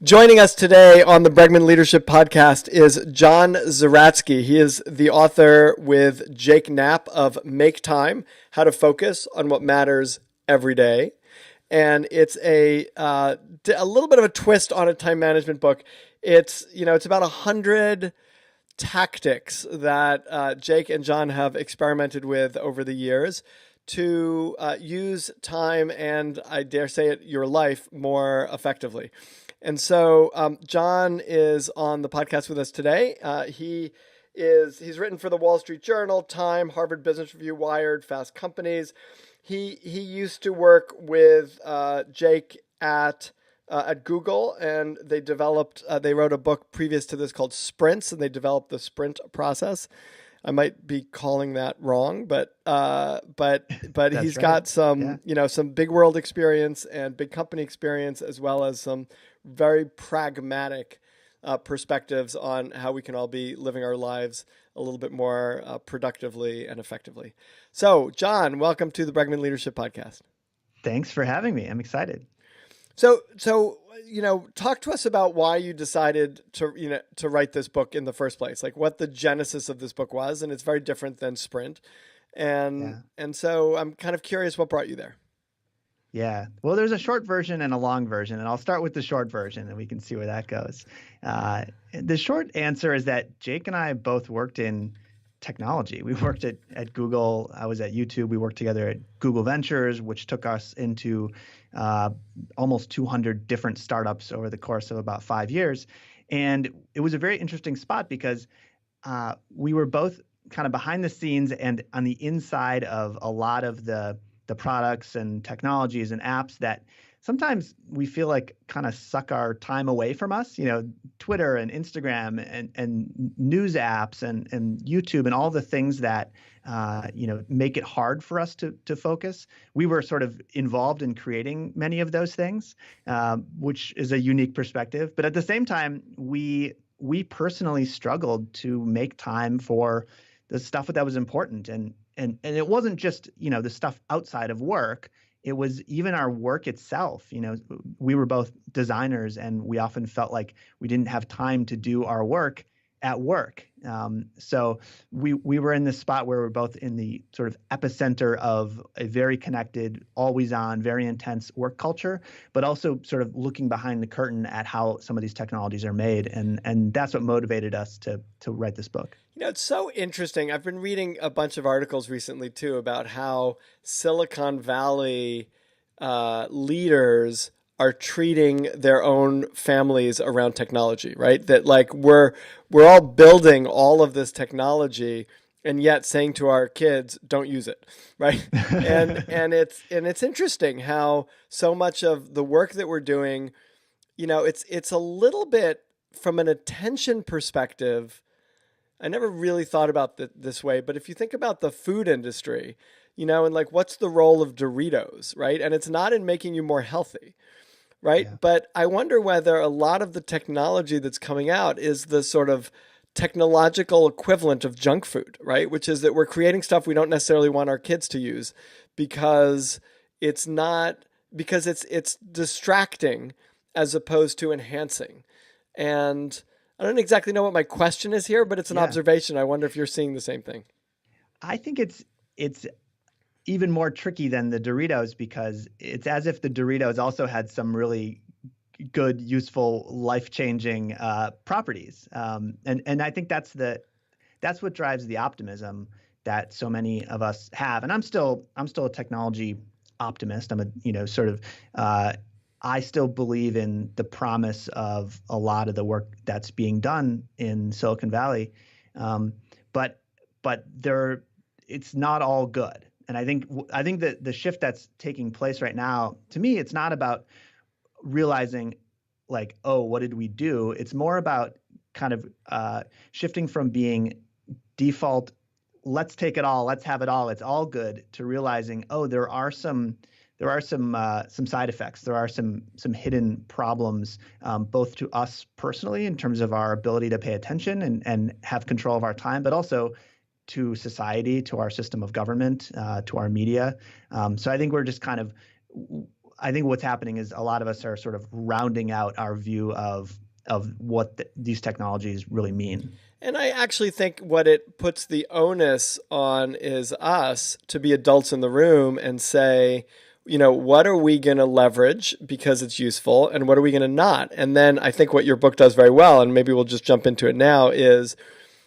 Joining us today on the Bregman Leadership Podcast is John Zeratsky. He is the author with Jake Knapp of Make Time, How to Focus on What Matters Every Day. And it's a little bit of a twist on a time management book. It's about 100 tactics that Jake and John have experimented with over the years to use time and, I dare say it, your life more effectively. And so John is on the podcast with us today. He's written for the Wall Street Journal, Time, Harvard Business Review, Wired, Fast Companies. He used to work with Jake at Google, and they wrote a book previous to this called Sprints, and they developed the sprint process. I might be calling that wrong, but he's got some some big world experience and big company experience, as well as some very pragmatic perspectives on how we can all be living our lives a little bit more productively and effectively. So, John, welcome to the Bregman Leadership Podcast. Thanks for having me. I'm excited. So talk to us about why you decided to write this book in the first place, like what the genesis of this book was, and it's very different than Sprint. And so I'm kind of curious what brought you there. Yeah. Well, there's a short version and a long version, and I'll start with the short version and we can see where that goes. The short answer is that Jake and I both worked in technology. We worked at Google. I was at YouTube. We worked together at Google Ventures, which took us into almost 200 different startups over the course of about 5 years. And it was a very interesting spot because we were both kind of behind the scenes and on the inside of a lot of the products and technologies and apps that sometimes we feel like kind of suck our time away from us, Twitter and Instagram and news apps and YouTube and all the things that, make it hard for us to focus. We were sort of involved in creating many of those things, which is a unique perspective. But at the same time, we personally struggled to make time for the stuff that was important. And it wasn't just, the stuff outside of work. It was even our work itself. We were both designers, and we often felt like we didn't have time to do our work at work. So we were in this spot where we're both in the sort of epicenter of a very connected, always on, very intense work culture, but also sort of looking behind the curtain at how some of these technologies are made. And that's what motivated us to write this book. It's so interesting. I've been reading a bunch of articles recently, too, about how Silicon Valley leaders are treating their own families around technology, right? That like we're all building all of this technology and yet saying to our kids, don't use it, right? and it's interesting how so much of the work that we're doing, it's a little bit from an attention perspective. I never really thought about this way, but if you think about the food industry, and like what's the role of Doritos, right? And it's not in making you more healthy, right? Yeah. But I wonder whether a lot of the technology that's coming out is the sort of technological equivalent of junk food, right? Which is that we're creating stuff we don't necessarily want our kids to use because it's distracting as opposed to enhancing. And I don't exactly know what my question is here, but it's an observation. I wonder if you're seeing the same thing. I think it's even more tricky than the Doritos because it's as if the Doritos also had some really good, useful, life-changing properties. And I think that's what drives the optimism that so many of us have. And I'm still a technology optimist. I'm I still believe in the promise of a lot of the work that's being done in Silicon Valley, but it's not all good. And I think that the shift that's taking place right now, to me, it's not about realizing like, oh, what did we do? It's more about kind of shifting from being default, let's take it all, let's have it all, it's all good, to realizing, oh, there are some side effects. There are some hidden problems, both to us personally in terms of our ability to pay attention and have control of our time, but also to society, to our system of government, to our media. So I think we're just kind of I think what's happening is a lot of us are sort of rounding out our view of what these technologies really mean. And I actually think what it puts the onus on is us to be adults in the room and say, what are we going to leverage because it's useful and what are we going to not? And then I think what your book does very well, and maybe we'll just jump into it now, is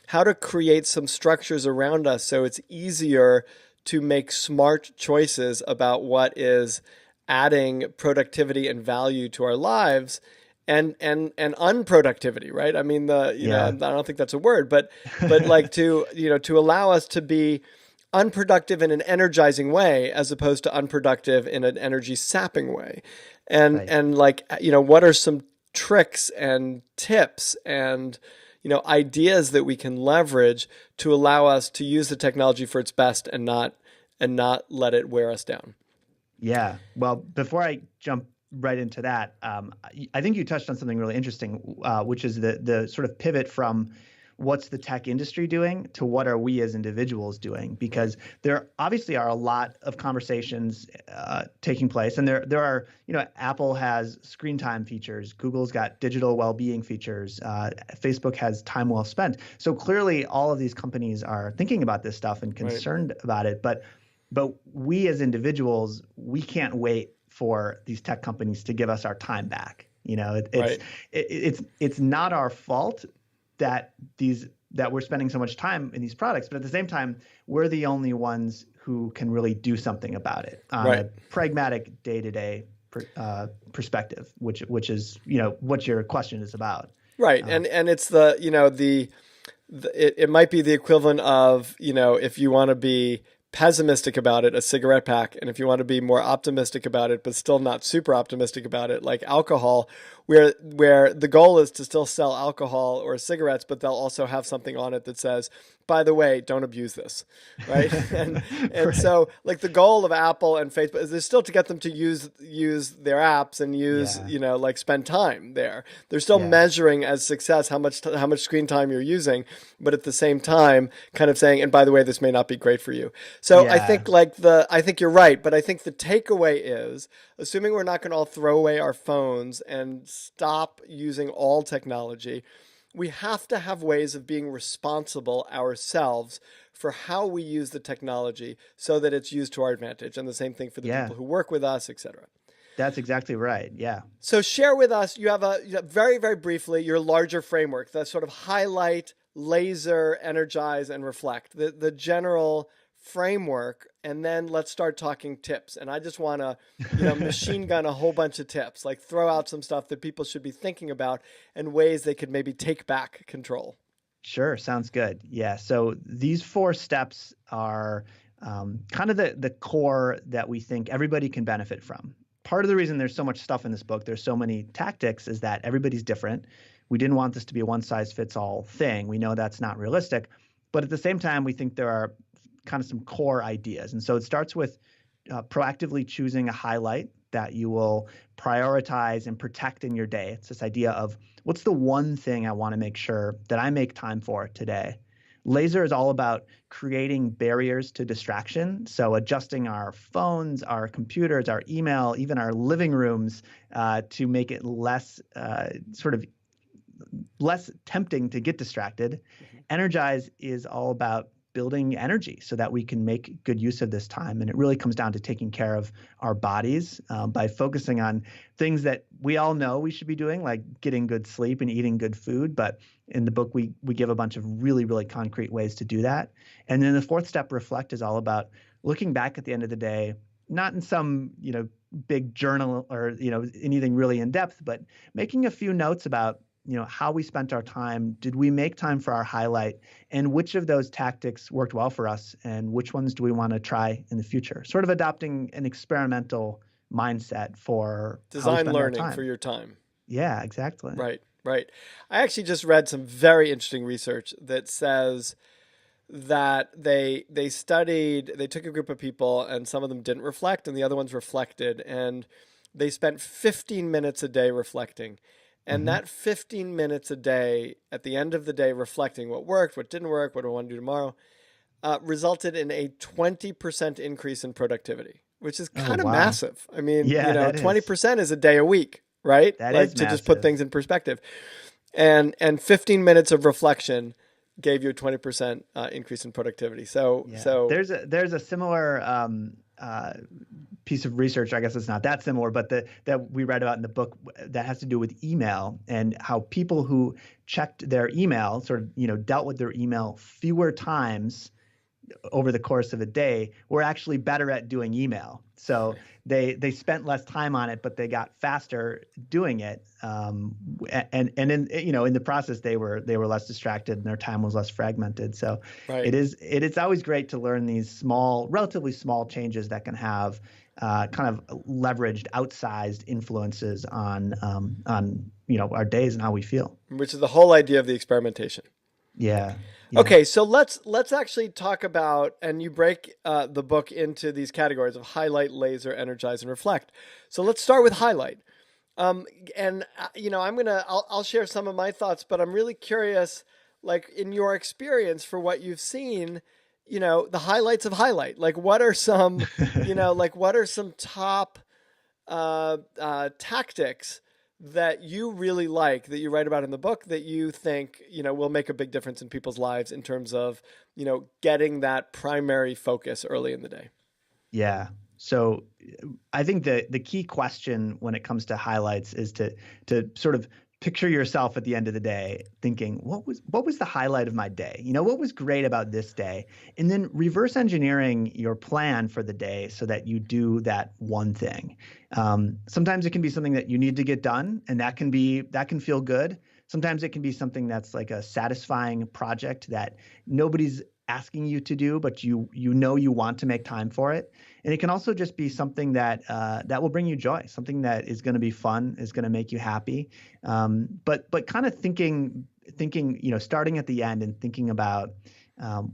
how to create some structures around us so it's easier to make smart choices about what is adding productivity and value to our lives and unproductivity, right? I mean, I don't think that's a word, but like to allow us to be unproductive in an energizing way as opposed to unproductive in an energy sapping way. And like, what are some tricks and tips and ideas that we can leverage to allow us to use the technology for its best and not let it wear us down? Yeah. Well, before I jump right into that, I think you touched on something really interesting, which is the sort of pivot from what's the tech industry doing to what are we as individuals doing? Because there obviously are a lot of conversations taking place, and there are, Apple has screen time features, Google's got digital well-being features, Facebook has time well spent. So clearly, all of these companies are thinking about this stuff and concerned about it. But we as individuals, we can't wait for these tech companies to give us our time back. It's not our fault that we're spending so much time in these products, but at the same time, we're the only ones who can really do something about it on a pragmatic day-to-day perspective, which is what your question is about. Right, and it's it might be the equivalent of if you want to be pessimistic about it, a cigarette pack, and if you want to be more optimistic about it but still not super optimistic about it, like alcohol, where the goal is to still sell alcohol or cigarettes, but they'll also have something on it that says, by the way, don't abuse this, right? and so like the goal of Apple and Facebook is still to get them to use their apps and use like spend time there. They're still measuring as success how much screen time you're using, but at the same time kind of saying, and by the way, this may not be great for you. So I think I think you're right, but I think the takeaway is, assuming we're not going to all throw away our phones and stop using all technology, we have to have ways of being responsible ourselves for how we use the technology so that it's used to our advantage. And the same thing for the people who work with us, et cetera. That's exactly right. Yeah. So share with us, you have very, very briefly, your larger framework, that sort of highlight, laser, energize, and reflect, the general framework, and then let's start talking tips. And I just want to, machine gun a whole bunch of tips, like throw out some stuff that people should be thinking about and ways they could maybe take back control. Sure. Sounds good. Yeah. So these 4 steps are kind of the core that we think everybody can benefit from. Part of the reason there's so much stuff in this book, there's so many tactics, is that everybody's different. We didn't want this to be a one-size-fits-all thing. We know that's not realistic. But at the same time, we think there are kind of some core ideas. And so it starts with proactively choosing a highlight that you will prioritize and protect in your day. It's this idea of, what's the one thing I want to make sure that I make time for today? Laser is all about creating barriers to distraction. So adjusting our phones, our computers, our email, even our living rooms to make it less tempting to get distracted. Mm-hmm. Energize is all about building energy so that we can make good use of this time. And it really comes down to taking care of our bodies by focusing on things that we all know we should be doing, like getting good sleep and eating good food. But in the book, we give a bunch of really, really concrete ways to do that. And then the 4th step, reflect, is all about looking back at the end of the day, not in some, big journal or, anything really in depth, but making a few notes about how we spent our time. Did we make time for our highlight? And which of those tactics worked well for us? And which ones do we want to try in the future? Sort of adopting an experimental mindset for design learning for your time. Yeah, exactly. Right. I actually just read some very interesting research that says that they took a group of people and some of them didn't reflect and the other ones reflected, and they spent 15 minutes a day reflecting. And that 15 minutes a day, at the end of the day, reflecting what worked, what didn't work, what do I want to do tomorrow, resulted in a 20% increase in productivity, which is Oh, kind of wow. massive. I mean, Yeah, that is. 20% is a day a week, right? That Like is to just put massive. things in perspective. And 15 minutes of reflection gave you a 20% increase in productivity. Yeah. So There's a similar piece of research. I guess it's not that similar, but that we read about in the book that has to do with email and how people who checked their email, sort of, dealt with their email fewer times over the course of a day, were actually better at doing email. So they spent less time on it, but they got faster doing it. And in the process, they were less distracted and their time was less fragmented. So right. it's always great to learn these relatively small changes that can have kind of leveraged, outsized influences on our days and how we feel. Which is the whole idea of the experimentation. Yeah. Yeah. Okay, so let's actually talk about, and you break the book into these categories of highlight, laser, energize, and reflect. So let's start with highlight. And I'll share some of my thoughts, but I'm really curious, like in your experience for what you've seen, the highlights of highlight. Like what are some, what are some top tactics that you really like that you write about in the book that you think will make a big difference in people's lives in terms of getting that primary focus early in the day? Yeah. So I think the key question when it comes to highlights is to sort of picture yourself at the end of the day thinking, what was the highlight of my day? What was great about this day? And then reverse engineering your plan for the day so that you do that one thing. Sometimes it can be something that you need to get done, and that can feel good. Sometimes it can be something that's like a satisfying project that nobody's asking you to do, but you want to make time for it. And it can also just be something that will bring you joy, something that is going to be fun, is going to make you happy. But kind of thinking, starting at the end and thinking about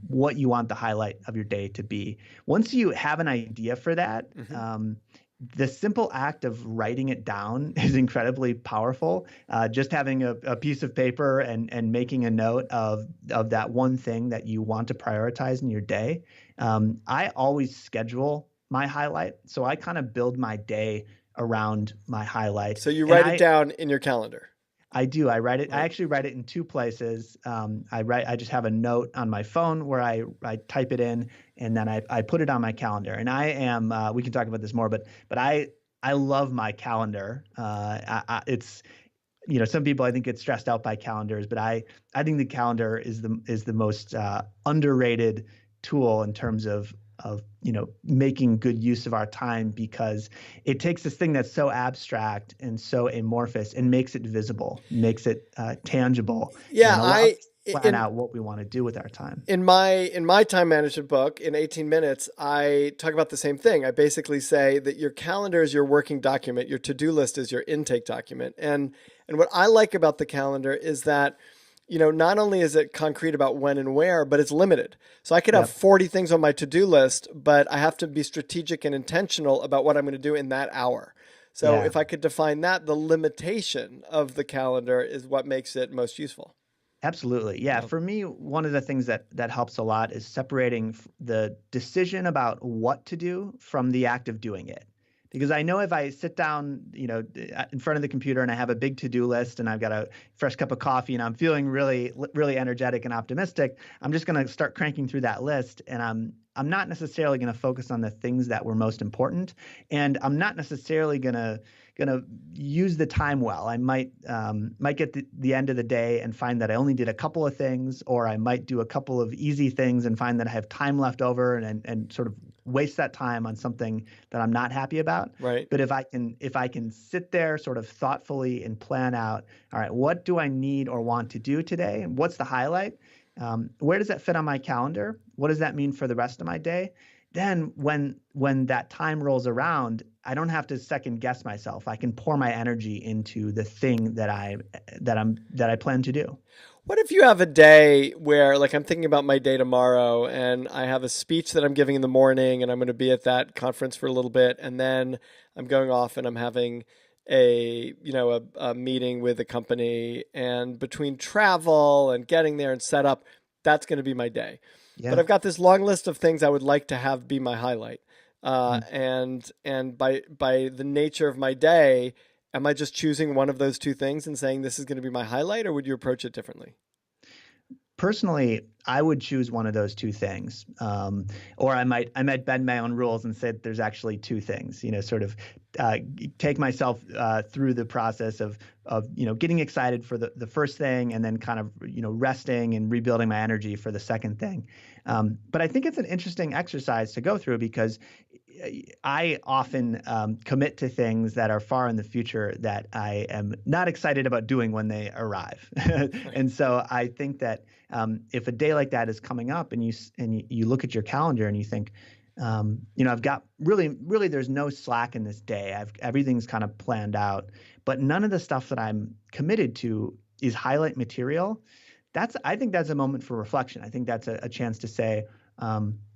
what you want the highlight of your day to be. Once you have an idea for that, the simple act of writing it down is incredibly powerful. Just having a piece of paper and making a note of that one thing that you want to prioritize in your day. I always schedule my highlight, so I kind of build my day around my highlight. So you And write it down in your calendar. I do. I write it. I Right. actually write it in two places. I just have a note on my phone where I type it in, and then I put it on my calendar. And I am. We can talk about this more, but I love my calendar. It's some people I think get stressed out by calendars, but I think the calendar is the most underrated tool in terms of making good use of our time, because it takes this thing that's so abstract and so amorphous and makes it visible, makes it tangible, Yeah, and allows us to plan out what we want to do with our time. in my time management book in 18 minutes, I talk about the same thing. I basically say that your calendar is your working document, your to-do list is your intake document. And what I like about the calendar is that not only is it concrete about when and where, but it's limited. So I could have Yep. 40 things on my to-do list, but I have to be strategic and intentional about what I'm going to do in that hour. So Yeah. if I could define that, the limitation of the calendar is what makes it most useful. Absolutely. Yeah. Yeah. For me, one of the things that helps a lot is separating the decision about what to do from the act of doing it. Because I know if I sit down, in front of the computer and I have a big to-do list and I've got a fresh cup of coffee and I'm feeling really, really energetic and optimistic, I'm just going to start cranking through that list, and I'm not necessarily going to focus on the things that were most important, and I'm not necessarily going to use the time well. I might get the end of the day and find that I only did a couple of things, or I might do a couple of easy things and find that I have time left over and sort of waste that time on something that I'm not happy about. Right. But if I can sit there sort of thoughtfully and plan out, all right, what do I need or want to do today? And what's the highlight? Where does that fit on my calendar? What does that mean for the rest of my day? Then when that time rolls around, I don't have to second guess myself. I can pour my energy into the thing that I plan to do. What if you have a day where, like, I'm thinking about my day tomorrow and I have a speech that I'm giving in the morning and I'm going to be at that conference for a little bit, and then I'm going off and I'm having a meeting with a company, and between travel and getting there and set up, that's going to be my day. But Yeah. I've got this long list of things I would like to have be my highlight. Mm. And by the nature of my day, am I just choosing one of those two things and saying this is going to be my highlight, or would you approach it differently? Personally, I would choose one of those two things, or I might bend my own rules and say that there's actually two things. Sort of uh, take myself through the process of getting excited for the first thing, and then kind of resting and rebuilding my energy for the second thing. But I think it's an interesting exercise to go through because I often commit to things that are far in the future that I am not excited about doing when they arrive. Right. And so I think that if a day like that is coming up and you look at your calendar and you think, I've got really there's no slack in this day. Everything's kind of planned out, but none of the stuff that I'm committed to is highlight material. I think that's a moment for reflection. I think that's a chance to say,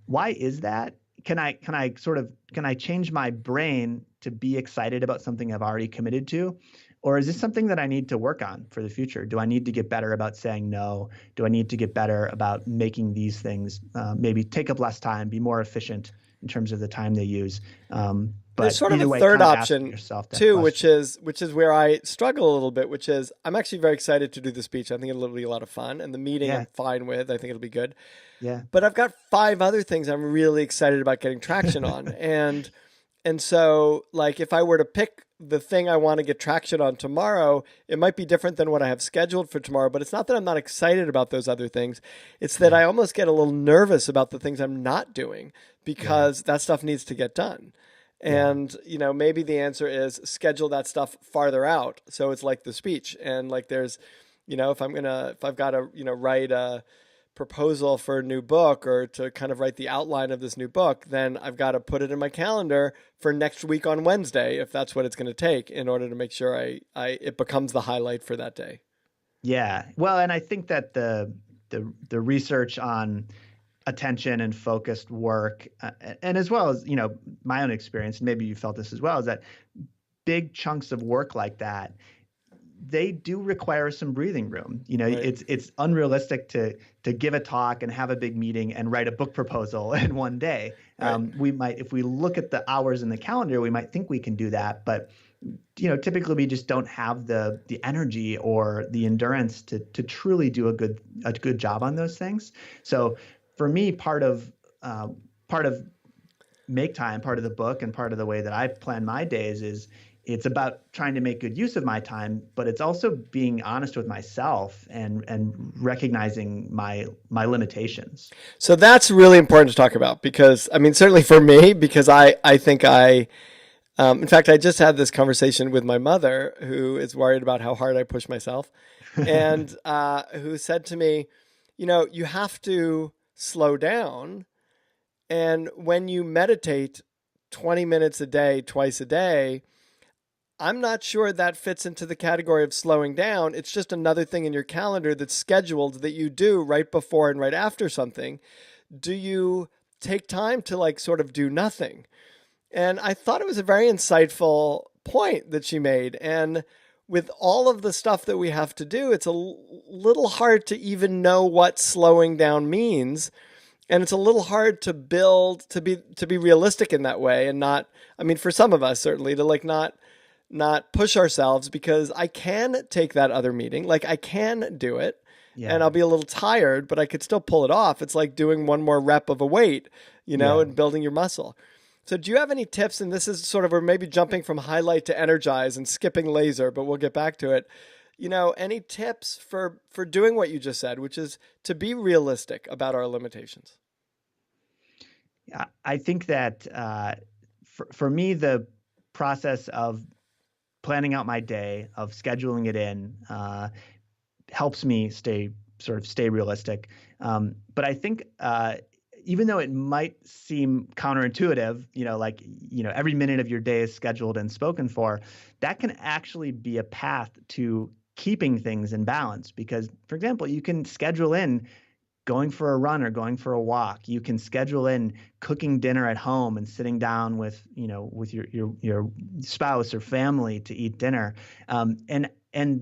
why is that? Can I change my brain to be excited about something I've already committed to? Or is this something that I need to work on for the future? Do I need to get better about saying no? Do I need to get better about making these things maybe take up less time, be more efficient in terms of the time they use? There's But sort of a either way, third kind of asking option yourself that too, which question. is where I struggle a little bit, which is I'm actually very excited to do the speech. I think it'll be a lot of fun, and the meeting Yeah, I'm fine with. I think it'll be good. yeah, But I've got five other things I'm really excited about getting traction on. And so like if I were to pick the thing I want to get traction on tomorrow, it might be different than what I have scheduled for tomorrow, but it's not that I'm not excited about those other things. It's that yeah, I almost get a little nervous about the things I'm not doing yeah, because that stuff needs to get done. yeah, And maybe the answer is schedule that stuff farther out. So it's like the speech and like there's if I've got to, write a proposal for a new book or to kind of write the outline of this new book, then I've got to put it in my calendar for next week on Wednesday, if that's what it's going to take in order to make sure it becomes the highlight for that day. yeah. Well, and I think that the research on attention and focused work, and as well as my own experience, and maybe you felt this as well, is that big chunks of work like that, they do require some breathing room. Right. It's unrealistic to give a talk and have a big meeting and write a book proposal in one day. Right. We might, if we look at the hours in the calendar, we might think we can do that, but typically we just don't have the energy or the endurance to truly do a good job on those things. So for me, part of make time, part of the book, and part of the way that I plan my days is it's about trying to make good use of my time, but it's also being honest with myself and recognizing my limitations. So that's really important to talk about because, I mean, certainly for me, because I think in fact, I just had this conversation with my mother who is worried about how hard I push myself and who said to me, you have to slow down. And when you meditate 20 minutes a day, twice a day, I'm not sure that fits into the category of slowing down. It's just another thing in your calendar that's scheduled that you do right before and right after something. Do you take time to like sort of do nothing? And I thought it was a very insightful point that she made. And with all of the stuff that we have to do, it's a little hard to even know what slowing down means. And it's a little hard to build to be realistic in that way and not, I mean, for some of us certainly to like not push ourselves because I can take that other meeting. Like I can do it and Yeah, I'll be a little tired, but I could still pull it off. It's like doing one more rep of a weight, yeah. and building your muscle. So do you have any tips? And this is sort of, we're maybe jumping from highlight to energize and skipping laser, but we'll get back to it. Any tips for doing what you just said, which is to be realistic about our limitations? I think that for me, the process of planning out my day, of scheduling it in, helps me stay realistic. But I think even though it might seem counterintuitive, every minute of your day is scheduled and spoken for, that can actually be a path to keeping things in balance. Because, for example, you can schedule in going for a run or going for a walk. You can schedule in cooking dinner at home and sitting down with your spouse or family to eat dinner. And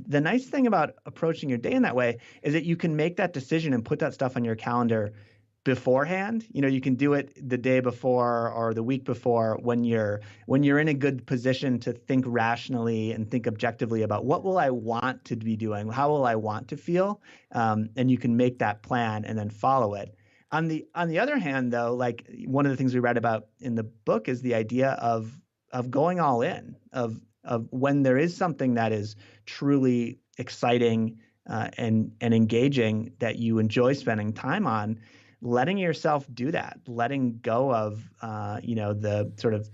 the nice thing about approaching your day in that way is that you can make that decision and put that stuff on your calendar beforehand. You can do it the day before or the week before when you're in a good position to think rationally and think objectively about what will I want to be doing, how will I want to feel, and you can make that plan and then follow it. On the other hand, though, like one of the things we read about in the book is the idea of going all in, of when there is something that is truly exciting and engaging that you enjoy spending time on, letting yourself do that, letting go of the sort of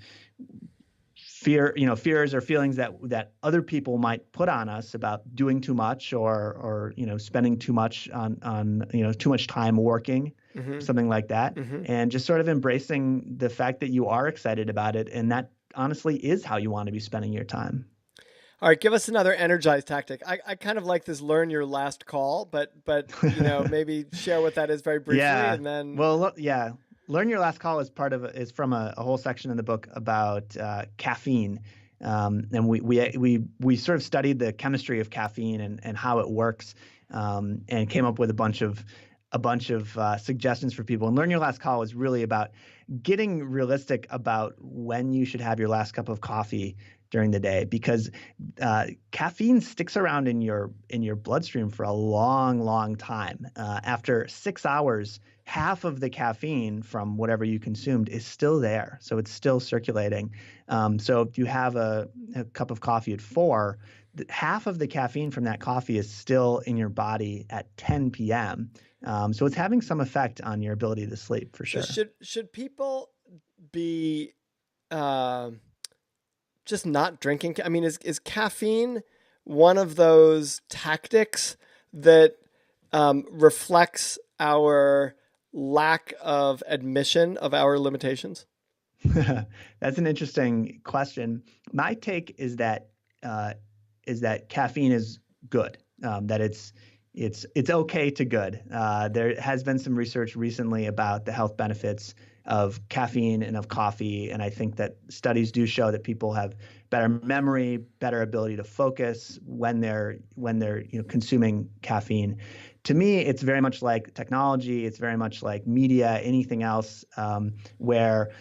fears or feelings that other people might put on us about doing too much or spending too much on too much time working, something like that, and just sort of embracing the fact that you are excited about it, and that honestly is how you want to be spending your time. All right, give us another energized tactic. I kind of like this learn your last call, but maybe share what that is very briefly, and then learn your last call is from a whole section in the book about caffeine, and we sort of studied the chemistry of caffeine and how it works, and came up with a bunch of suggestions for people. And learn your last call is really about getting realistic about when you should have your last cup of coffee during the day, because caffeine sticks around in your bloodstream for a long, long time. After 6 hours, half of the caffeine from whatever you consumed is still there, so it's still circulating. So if you have a cup of coffee at 4, half of the caffeine from that coffee is still in your body at 10 p.m. So it's having some effect on your ability to sleep, for sure. So should people be just not drinking? I mean, is caffeine one of those tactics that reflects our lack of admission of our limitations? That's an interesting question. My take is that caffeine is good, that it's okay to good. There has been some research recently about the health benefits of caffeine and of coffee, and I think that studies do show that people have better memory, better ability to focus when they're consuming caffeine. To me, it's very much like technology. It's very much like media, anything else, where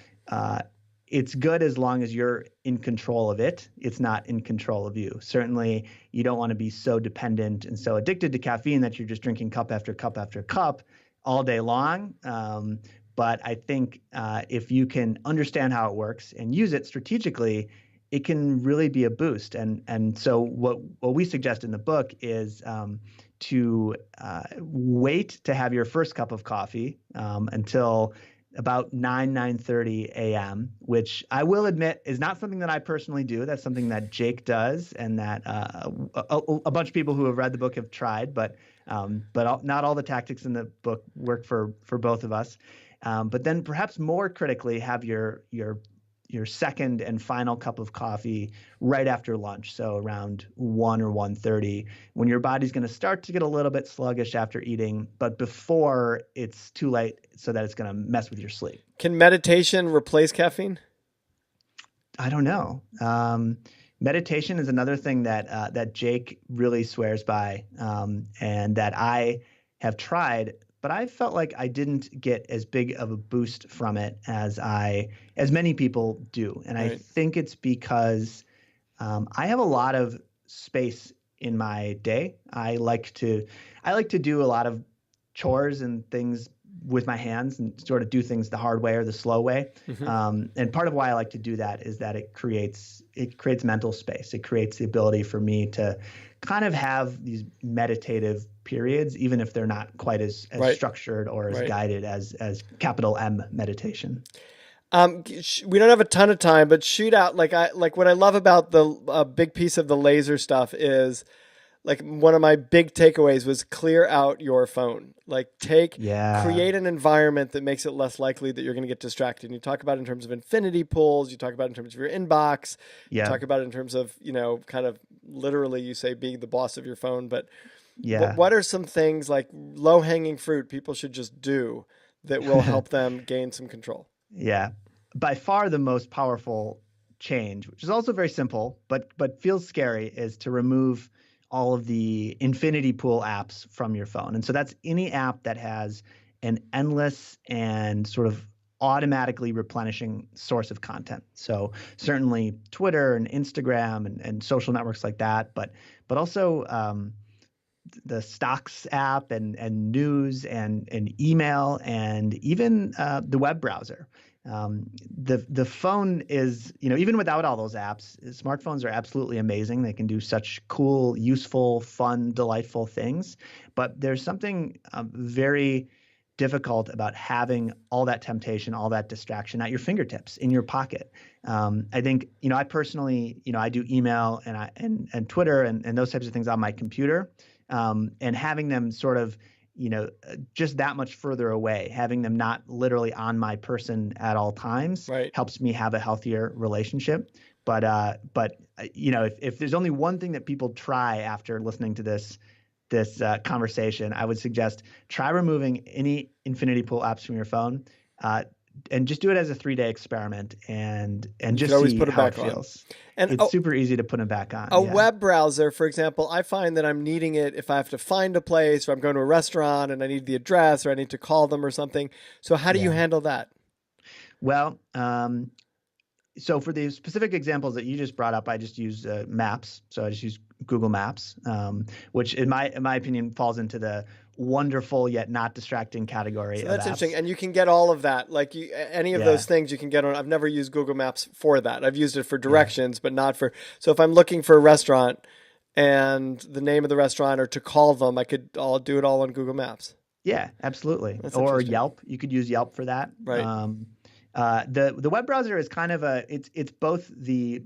it's good as long as you're in control of it. It's not in control of you. Certainly, you don't want to be so dependent and so addicted to caffeine that you're just drinking cup after cup after cup all day long. But I think if you can understand how it works and use it strategically, it can really be a boost. And so what we suggest in the book is to wait to have your first cup of coffee until about 9:30 a.m., which I will admit is not something that I personally do. That's something that Jake does, and that a bunch of people who have read the book have tried, but not all the tactics in the book work for both of us. But then perhaps more critically, have your second and final cup of coffee right after lunch, so around 1 or 1:30, when your body's going to start to get a little bit sluggish after eating, but before it's too late so that it's going to mess with your sleep. Can meditation replace caffeine? I don't know. Meditation is another thing that Jake really swears by, and that I have tried, but I felt like I didn't get as big of a boost from it as many people do. And right. I think it's because I have a lot of space in my day. I like to do a lot of chores and things with my hands and sort of do things the hard way or the slow way. And part of why I like to do that is that it creates mental space. It creates the ability for me to kind of have these meditative periods, even if they're not quite as right. structured or as right. guided as capital M meditation. We don't have a ton of time, but shoot out. Like what I love about the big piece of the laser stuff is, like, one of my big takeaways was clear out your phone. Like, create an environment that makes it less likely that you're going to get distracted. And you talk about it in terms of infinity pools. You talk about it in terms of your inbox. You talk about it in terms of, kind of literally, you say being the boss of your phone. But what are some things, like low hanging fruit, people should just do that will help them gain some control? Yeah. By far the most powerful change, which is also very simple, but feels scary, is to remove all of the infinity pool apps from your phone. And so that's any app that has an endless and sort of automatically replenishing source of content. So certainly Twitter and Instagram and social networks like that, but also the stocks app and news and email and even the web browser. The phone is, even without all those apps, smartphones are absolutely amazing. They can do such cool, useful, fun, delightful things. But there's something very difficult about having all that temptation, all that distraction at your fingertips in your pocket. I think, I personally, I do email and Twitter and those types of things on my computer. And having them sort of, just that much further away, having them not literally on my person at all times helps me have a healthier relationship. But if there's only one thing that people try after listening to this conversation, I would suggest try removing any infinity pool apps from your phone, and just do it as a 3-day experiment and just see how it feels. And it's super easy to put them back on. A web browser, for example, I find that I'm needing it if I have to find a place, or I'm going to a restaurant and I need the address, or I need to call them or something. So how do you handle that? Well, so for the specific examples that you just brought up, I just use Maps. So I just use Google Maps, which in my opinion falls into the wonderful yet not distracting category. So that's interesting, and you can get all of that. Like any of those things you can get on. I've never used Google Maps for that. I've used it for directions, but not for. So if I'm looking for a restaurant and the name of the restaurant, or to call them, I'll do it all on Google Maps. Yeah, absolutely. Or Yelp. You could use Yelp for that. Right. The web browser is kind of it's both the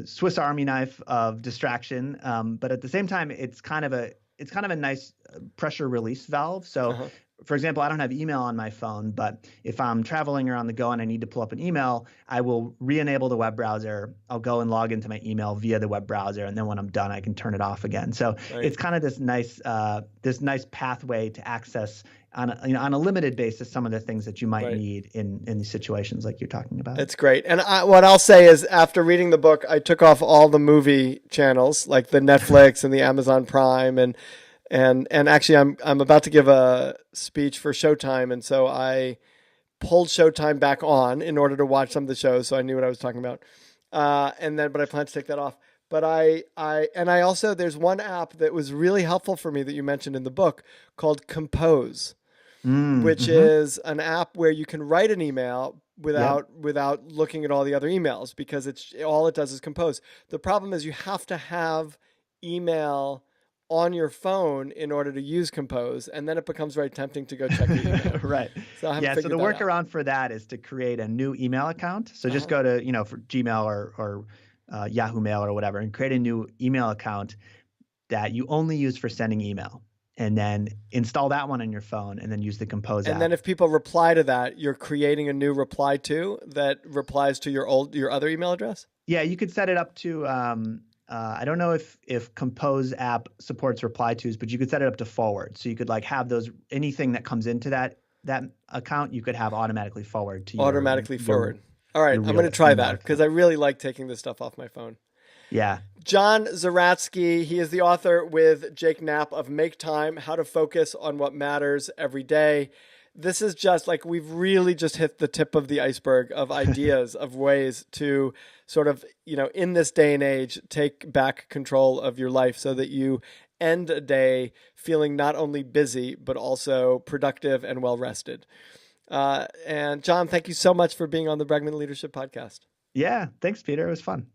Swiss Army knife of distraction, but at the same time it's kind of a nice pressure release valve. So, for example, I don't have email on my phone, but if I'm traveling or on the go and I need to pull up an email, I will re-enable the web browser. I'll go and log into my email via the web browser, and then when I'm done, I can turn it off again. So it's kind of this nice pathway to access on a limited basis some of the things that you might need in these situations like you're talking about. It's great. And what I'll say is, after reading the book, I took off all the movie channels, like the Netflix and the Amazon Prime, and actually I'm about to give a speech for Showtime, and so I pulled Showtime back on in order to watch some of the shows, so I knew what I was talking about. But I plan to take that off. But I also, there's one app that was really helpful for me that you mentioned in the book called Compose, which is an app where you can write an email without looking at all the other emails, because all it does is compose. The problem is you have to have email on your phone in order to use Compose, and then it becomes very tempting to go check the email. Right. So so the workaround for that is to create a new email account. So just go to, for Gmail or Yahoo Mail or whatever, and create a new email account that you only use for sending email, and then install that one on your phone, and then use the Compose app. And then if people reply to that, you're creating a new reply to that replies to your other email address? Yeah, you could set it up to I don't know if Compose app supports reply tos, but you could set it up to forward. So you could have those, anything that comes into that account, you could have automatically forward to forward. All right, I'm going to try that, because I really like taking this stuff off my phone. Yeah. John Zeratsky, he is the author with Jake Knapp of Make Time, How to Focus on What Matters Every Day. This is just we've really just hit the tip of the iceberg of ideas, of ways to sort of, in this day and age, take back control of your life so that you end a day feeling not only busy, but also productive and well-rested. And John, thank you so much for being on the Bregman Leadership Podcast. Yeah, thanks, Peter. It was fun.